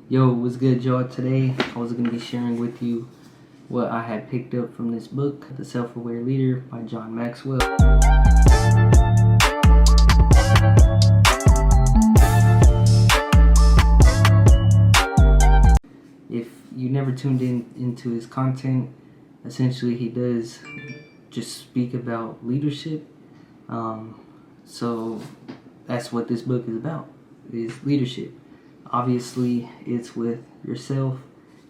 Yo, what's good, y'all? Today, I was going to be sharing with you what I had picked up from this book, The Self-Aware Leader by John Maxwell. If you never tuned into his content, essentially he does just speak about leadership. So that's what this book is about, is leadership. Obviously, it's with yourself,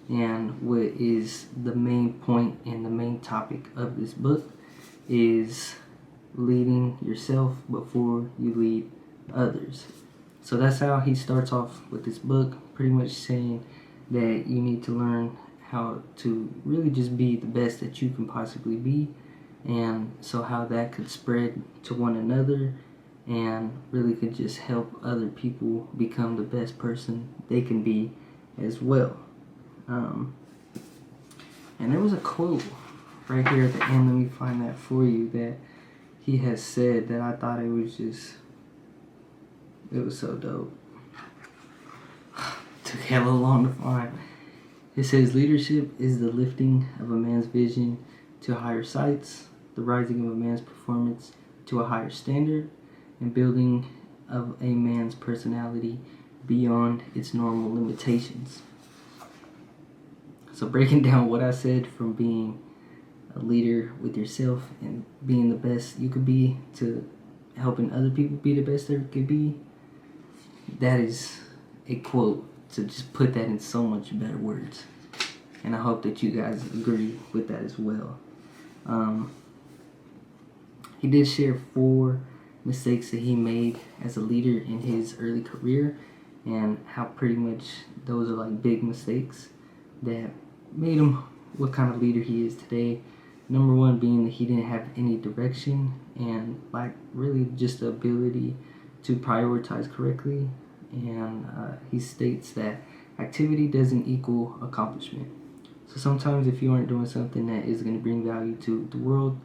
and what is the main point and the main topic of this book is leading yourself before you lead others. So that's how he starts off with this book, pretty much saying that you need to learn how to really just be the best that you can possibly be, and so how that could spread to one another and really could just help other people become the best person they can be as well. And there was a quote right here at the end, let me find that for you, that he has said that I thought it was so dope. Took hella long to find. It says, leadership is the lifting of a man's vision to higher heights, the rising of a man's performance to a higher standard, and building of a man's personality beyond its normal limitations. So breaking down what I said, from being a leader with yourself and being the best you could be to helping other people be the best they could be, that is a quote to just put that in so much better words. And I hope that you guys agree with that as well. He did share 4 mistakes that he made as a leader in his early career, and how pretty much those are like big mistakes that made him what kind of leader he is today. Number 1 being that he didn't have any direction and like really just the ability to prioritize correctly. And he states that activity doesn't equal accomplishment. So sometimes if you aren't doing something that is going to bring value to the world,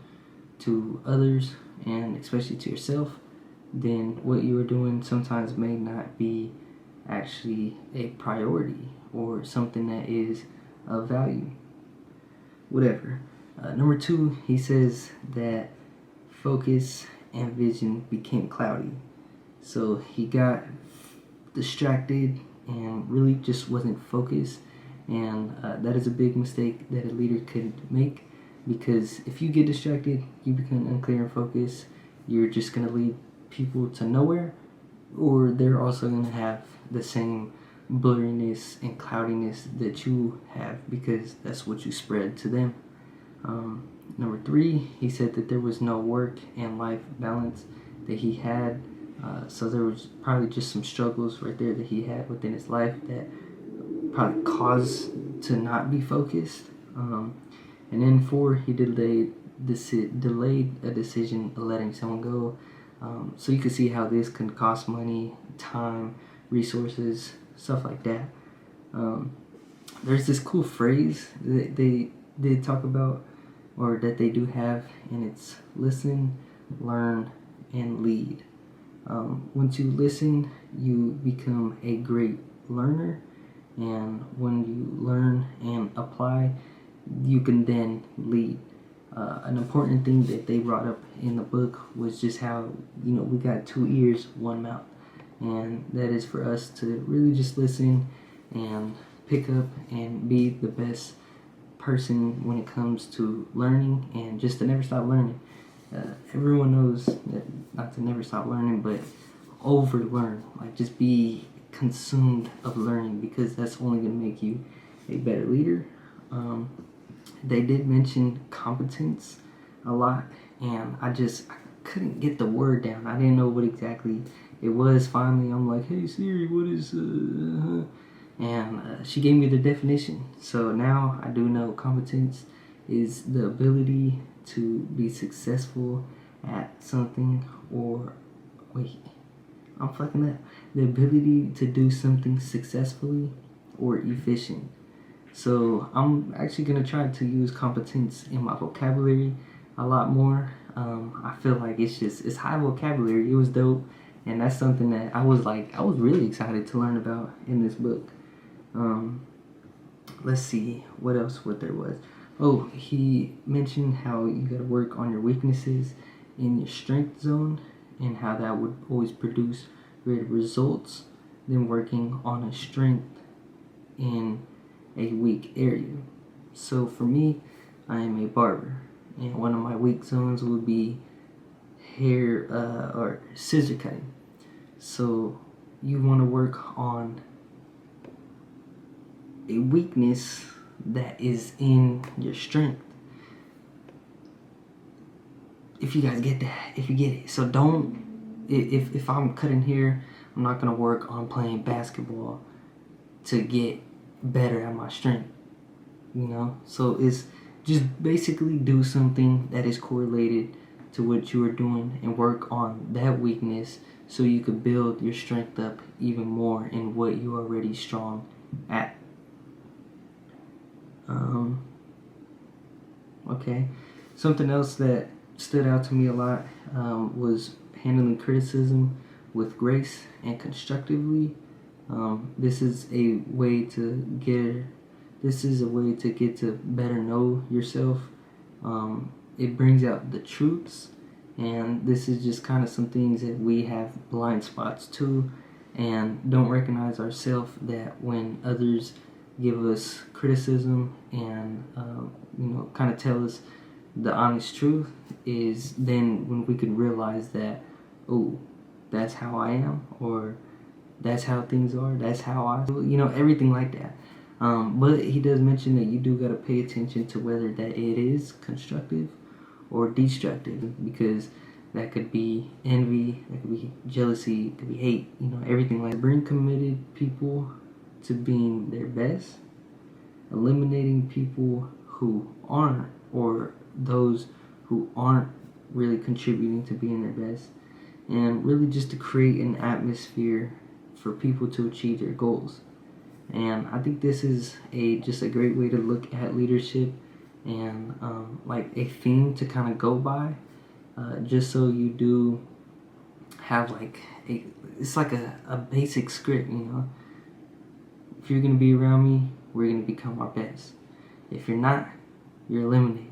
to others, and especially to yourself, then what you are doing sometimes may not be actually a priority or something that is of value. Whatever. Number 2, he says that focus and vision became cloudy. So he got distracted and really just wasn't focused, and that is a big mistake that a leader could make, because if you get distracted, you become unclear and focused, you're just going to lead people to nowhere, or they're also going to have the same blurriness and cloudiness that you have, because that's what you spread to them. Number 3, he said that there was no work and life balance that he had. So there was probably just some struggles right there that he had within his life that probably caused to not be focused. And then 4, he delayed a decision of letting someone go. So you can see how this can cost money, time, resources, stuff like that. There's this cool phrase that they did talk about, or that they do have, and it's listen, learn, and lead. Once you listen, you become a great learner, and when you learn and apply, you can then lead. An important thing that they brought up in the book was just how, we got 2 ears, 1 mouth, and that is for us to really just listen and pick up and be the best person when it comes to learning, and just to never stop learning. Everyone knows that not to never stop learning, but overlearn. Like, just be consumed of learning, because that's only going to make you a better leader. They did mention competence a lot, and I couldn't get the word down. I didn't know what exactly it was. Finally, I'm like, hey Siri, what is and she gave me the definition. So now I do know competence is the ability to be successful at something, or I'm fucking up. The ability to do something successfully or efficient. So I'm actually going to try to use competence in my vocabulary a lot more. I feel like it's high vocabulary. It was dope, and that's something that I was really excited to learn about in this book. Let's see what there was. Oh, he mentioned how you got to work on your weaknesses in your strength zone, and how that would always produce greater results than working on a strength in a weak area. So for me, I am a barber, and one of my weak zones would be hair or scissor cutting. So you want to work on a weakness that is in your strength. If you guys get that, if you get it. So don't, if I'm cutting hair, I'm not gonna work on playing basketball to get better at my strength, you know? So it's just basically do something that is correlated to what you are doing and work on that weakness so you could build your strength up even more in what you're already strong at. Okay, something else that stood out to me a lot was handling criticism with grace and constructively. This is a way to get to better know yourself. It brings out the truths, and this is just kind of some things that we have blind spots to and don't recognize ourselves, that when others give us criticism and kind of tell us the honest truth, is then when we could realize that, oh, that's how I am, or that's how things are, that's how I feel, everything like that. But he does mention that you do got to pay attention to whether that it is constructive or destructive, because that could be envy, that could be jealousy, it could be hate, everything like that. Bring committed people to being their best, eliminating people who aren't, or those who aren't really contributing to being their best, and really just to create an atmosphere for people to achieve their goals. And I think this is just a great way to look at leadership, and like a theme to kind of go by, just so you do have like it's like a basic script, If you're going to be around me, we're going to become our best. If you're not, you're eliminated.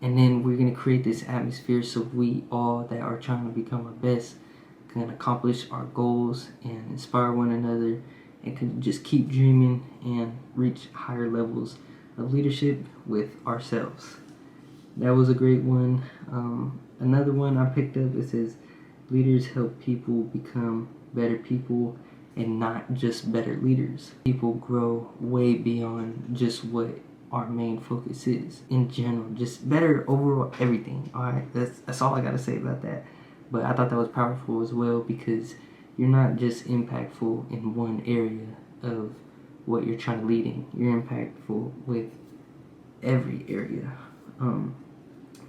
And then we're going to create this atmosphere so we all that are trying to become our best can accomplish our goals and inspire one another, and can just keep dreaming and reach higher levels of leadership with ourselves. That was a great one. Another one I picked up, it says, leaders help people become better people and not just better leaders. People grow way beyond just what our main focus is in general, just better overall everything. All right, that's all I gotta say about that. But I thought that was powerful as well, because you're not just impactful in one area of what you're trying to lead in. You're impactful with every area.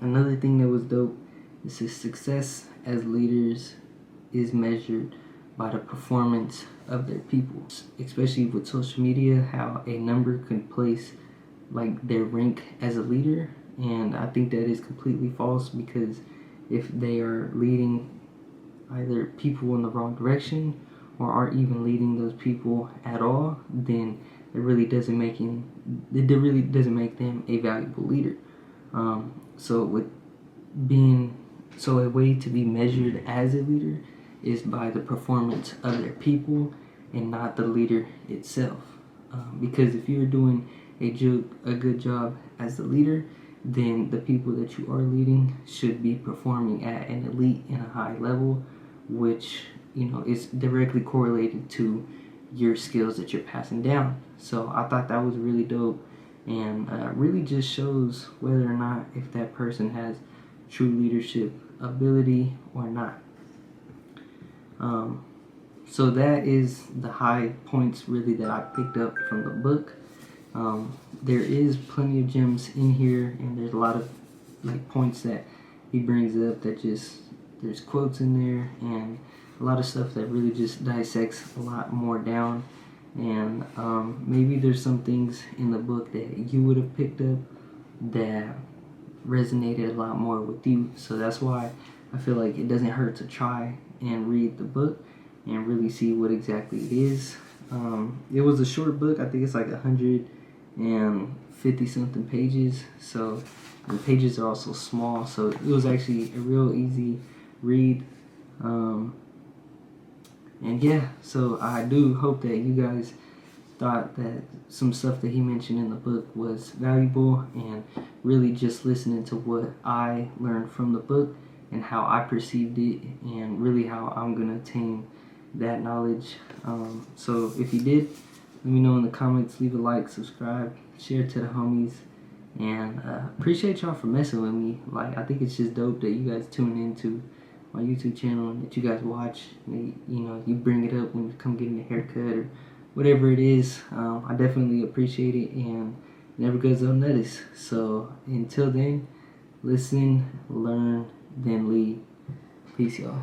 Another thing that was dope is that success as leaders is measured by the performance of their people. Especially with social media, how a number can place like their rank as a leader, and I think that is completely false, because if they are leading either people in the wrong direction or aren't even leading those people at all, then it really doesn't make them a valuable leader. So a way to be measured as a leader is by the performance of their people and not the leader itself. Because if you're doing a good job as the leader, then the people that you are leading should be performing at an elite and a high level, which is directly correlated to your skills that you're passing down. So I thought that was really dope, and really just shows whether or not if that person has true leadership ability or not. So that is the high points really that I picked up from the book. There is plenty of gems in here, and there's a lot of like points that he brings up that there's quotes in there, and a lot of stuff that really just dissects a lot more down. And maybe there's some things in the book that you would have picked up that resonated a lot more with you. So that's why I feel like it doesn't hurt to try and read the book and really see what exactly it is. It was a short book. I think it's like 150 something pages. So the pages are also small. So it was actually a real easy read. And yeah, so I do hope that you guys thought that some stuff that he mentioned in the book was valuable, and really just listening to what I learned from the book and how I perceived it, and really how I'm going to attain that knowledge. So if you did, let me know in the comments, leave a like, subscribe, share to the homies, and appreciate y'all for messing with me. Like, I think it's just dope that you guys tune into my YouTube channel and that you guys watch. You bring it up when you come getting a haircut or whatever it is. I definitely appreciate it, and never goes unnoticed. So until then, listen, learn, then lead. Peace, y'all.